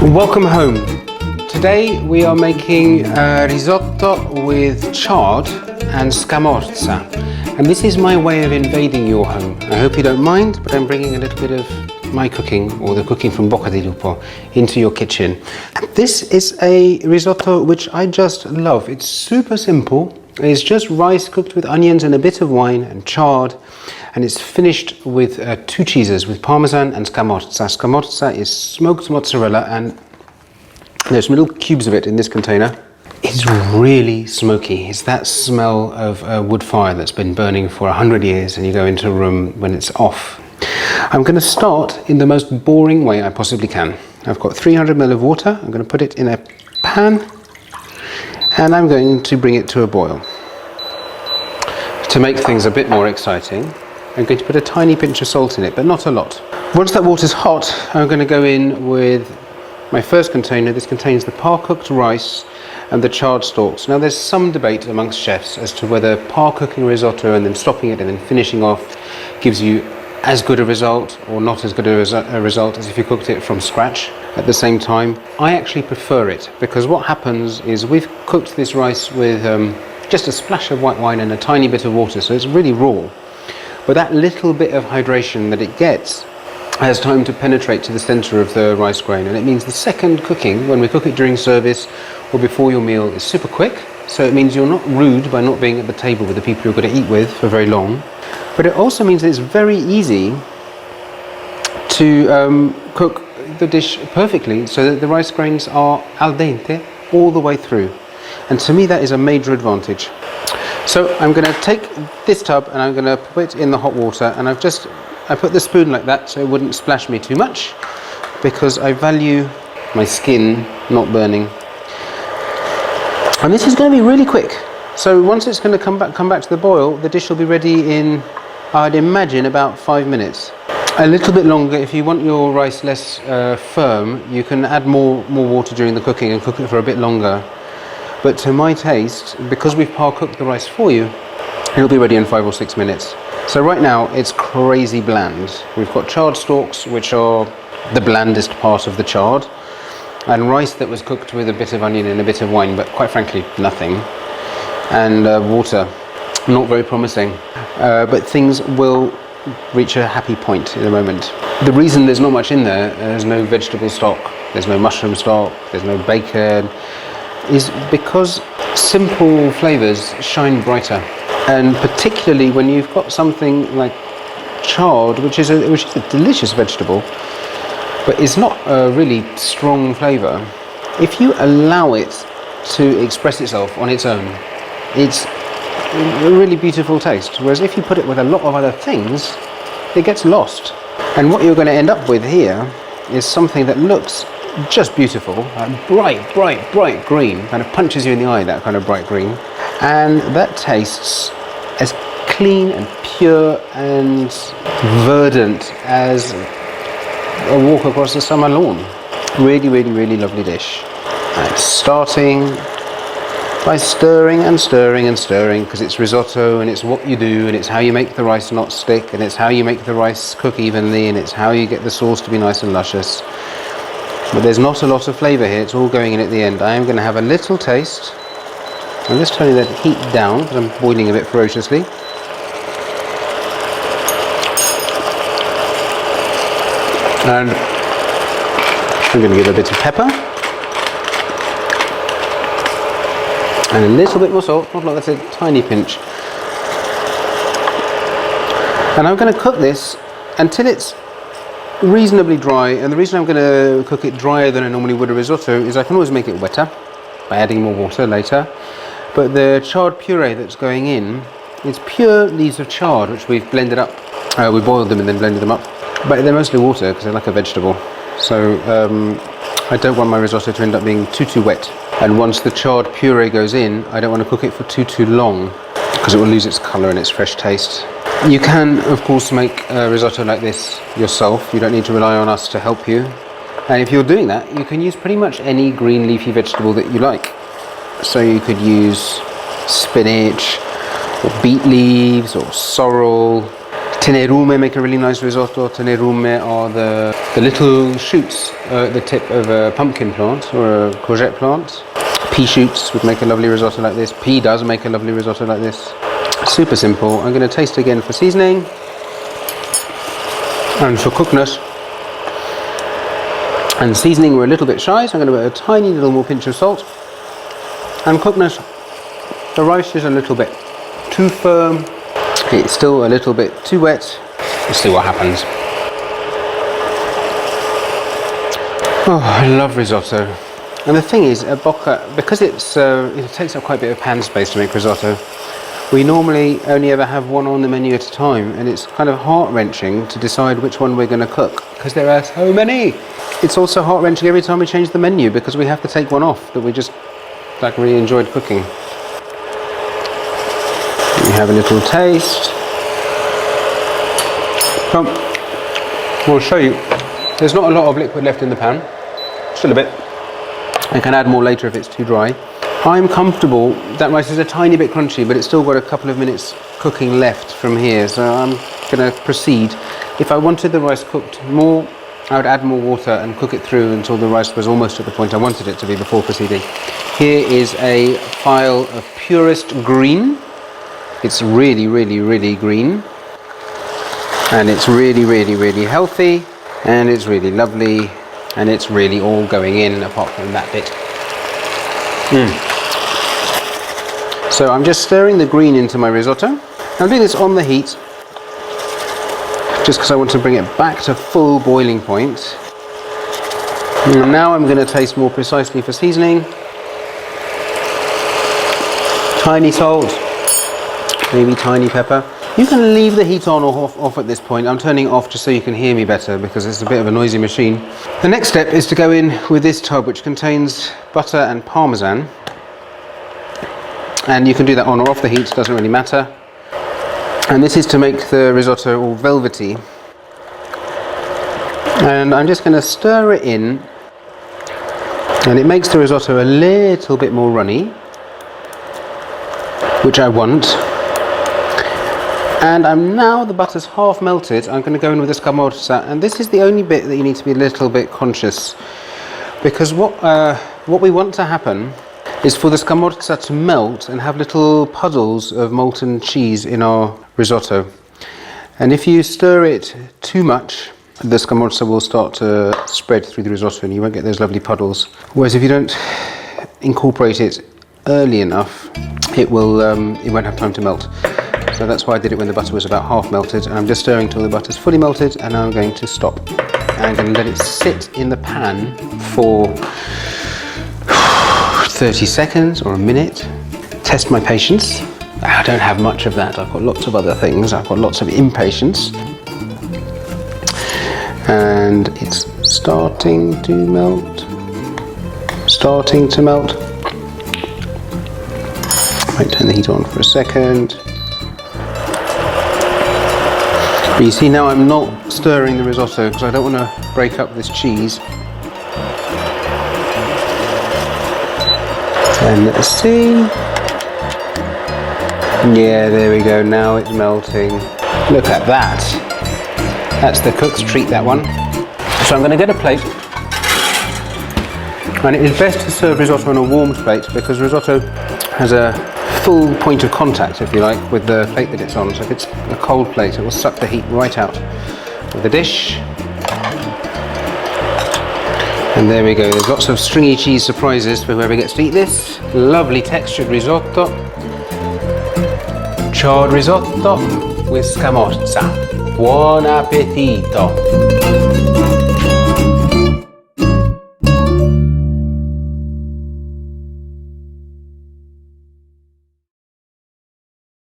Welcome home. Today we are making risotto with chard and scamorza, and this is my way of invading your home. I hope you don't mind, but I'm bringing a little bit of my cooking, or the cooking from Bocca di Lupo, into your kitchen. This is a risotto which I just love. It's super simple. It's just rice cooked with onions and a bit of wine and chard, and it's finished with 2 cheeses, with Parmesan and Scamorza. Scamorza is smoked mozzarella, and there's little cubes of it in this container. It's really smoky. It's that smell of a wood fire that's been burning for 100 years, and you go into a room when it's off. I'm going to start in the most boring way I possibly can. I've got 300 ml of water. I'm going to put it in a pan, and I'm going to bring it to a boil. To make things a bit more exciting, I'm going to put a tiny pinch of salt in it, but not a lot. Once that water's hot, I'm going to go in with my first container. This contains the parcooked rice and the chard stalks. Now, there's some debate amongst chefs as to whether par-cooking risotto and then stopping it and then finishing off gives you as good a result or not as good a result as if you cooked it from scratch at the same time. I actually prefer it, because what happens is we've cooked this rice with just a splash of white wine and a tiny bit of water, so it's really raw. But that little bit of hydration that it gets has time to penetrate to the center of the rice grain, and it means the second cooking, when we cook it during service or before your meal, is super quick. So it means you're not rude by not being at the table with the people you're going to eat with for very long. But it also means that it's very easy to cook the dish perfectly so that the rice grains are al dente all the way through. And to me, that is a major advantage. So I'm going to take this tub and I'm going to put it in the hot water, and I put the spoon like that so it wouldn't splash me too much, because I value my skin not burning. And this is going to be really quick. So once it's going to come back to the boil, the dish will be ready in, I'd imagine, about 5 minutes. A little bit longer if you want your rice less firm. You can add more water during the cooking and cook it for a bit longer. But to my taste, because we've par-cooked the rice for you, it'll be ready in 5 or 6 minutes. So right now it's crazy bland. We've got chard stalks, which are the blandest part of the chard, and rice that was cooked with a bit of onion and a bit of wine, but quite frankly nothing, and water. Not very promising, but things will reach a happy point in a moment. The reason there's not much in there's no vegetable stock, there's no mushroom stock, there's no bacon, is because simple flavors shine brighter. And particularly when you've got something like chard, which is a delicious vegetable, but it's not a really strong flavor. If you allow it to express itself on its own, it's a really beautiful taste. Whereas if you put it with a lot of other things, it gets lost. And what you're going to end up with here is something that looks just beautiful, bright green, kind of punches you in the eye, that kind of bright green, and that tastes as clean and pure and verdant as a walk across the summer lawn. Really lovely dish. And starting by stirring and stirring and stirring, because it's risotto and it's what you do, and it's how you make the rice not stick, and it's how you make the rice cook evenly, and it's how you get the sauce to be nice and luscious. But there's not a lot of flavour here, it's all going in at the end. I am going to have a little taste. I'm just turning the heat down because I'm boiling a bit ferociously. And I'm going to give a bit of pepper. And a little bit more salt, not like that's a tiny pinch. And I'm going to cook this until it's reasonably dry, and the reason I'm going to cook it drier than I normally would a risotto is I can always make it wetter by adding more water later. But the chard puree that's going in, it's pure leaves of chard which we've blended up. We boiled them and then blended them up, but they're mostly water because they're like a vegetable. So I don't want my risotto to end up being too wet. And once the chard puree goes in, I don't want to cook it for too long, because it will lose its colour and its fresh taste. You can, of course, make a risotto like this yourself. You don't need to rely on us to help you. And if you're doing that, you can use pretty much any green leafy vegetable that you like. So you could use spinach, or beet leaves, or sorrel. Tenerume make a really nice risotto. Tenerume are the little shoots at the tip of a pumpkin plant or a courgette plant. Pea shoots would make a lovely risotto like this. Pea does make a lovely risotto like this. Super simple. I'm going to taste again for seasoning and for cookness. And seasoning we're a little bit shy, so I'm going to put a tiny little more pinch of salt. And cookness, the rice is a little bit too firm. It's still a little bit too wet. Let's see what happens. Oh, I love risotto. And the thing is, at Bocca, because it takes up quite a bit of pan space to make risotto, we normally only ever have one on the menu at a time, and it's kind of heart-wrenching to decide which one we're going to cook, because there are so many. It's also heart-wrenching every time we change the menu, because we have to take one off that we just like really enjoyed cooking. You have a little taste. I'll show you. There's not a lot of liquid left in the pan, still a bit. I can add more later if it's too dry. I'm comfortable. That rice is a tiny bit crunchy, but it's still got a couple of minutes cooking left from here, so I'm going to proceed. If I wanted the rice cooked more, I would add more water and cook it through until the rice was almost at the point I wanted it to be before proceeding. Here is a phial of purest green. It's really, really, really green. And it's really, really, really healthy. And it's really lovely. And it's really all going in apart from that bit. So I'm just stirring the green into my risotto. I'll do this on the heat, just because I want to bring it back to full boiling point. And now I'm going to taste more precisely for seasoning. Tiny salt, maybe tiny pepper. You can leave the heat on or off at this point. I'm turning it off just so you can hear me better, because it's a bit of a noisy machine. The next step is to go in with this tub, which contains butter and Parmesan. And you can do that on or off the heat, doesn't really matter. And this is to make the risotto all velvety. And I'm just going to stir it in, and it makes the risotto a little bit more runny, which I want. And now the butter's half melted. I'm going to go in with the scamorza, and this is the only bit that you need to be a little bit conscious, because what we want to happen is for the scamorza to melt and have little puddles of molten cheese in our risotto. And if you stir it too much, the scamorza will start to spread through the risotto and you won't get those lovely puddles. Whereas if you don't incorporate it early enough, it won't have time to melt. So that's why I did it when the butter was about half melted, and I'm just stirring till the butter's fully melted, and now I'm going to stop. I'm going to let it sit in the pan for 30 seconds or a minute. Test my patience. I don't have much of that. I've got lots of other things. I've got lots of impatience. And it's starting to melt. Starting to melt. Might turn the heat on for a second. But you see, now I'm not stirring the risotto because I don't want to break up this cheese. And let's see. Yeah, there we go. Now it's melting. Look at that. That's the cook's treat, that one. So I'm going to get a plate. And it is best to serve risotto on a warmed plate, because risotto has a full point of contact, if you like, with the plate that it's on. So if it's a cold plate, it will suck the heat right out of the dish. And there we go. There's lots of stringy cheese surprises for whoever gets to eat this. Lovely textured risotto. Chard risotto with scamorza. Buon appetito!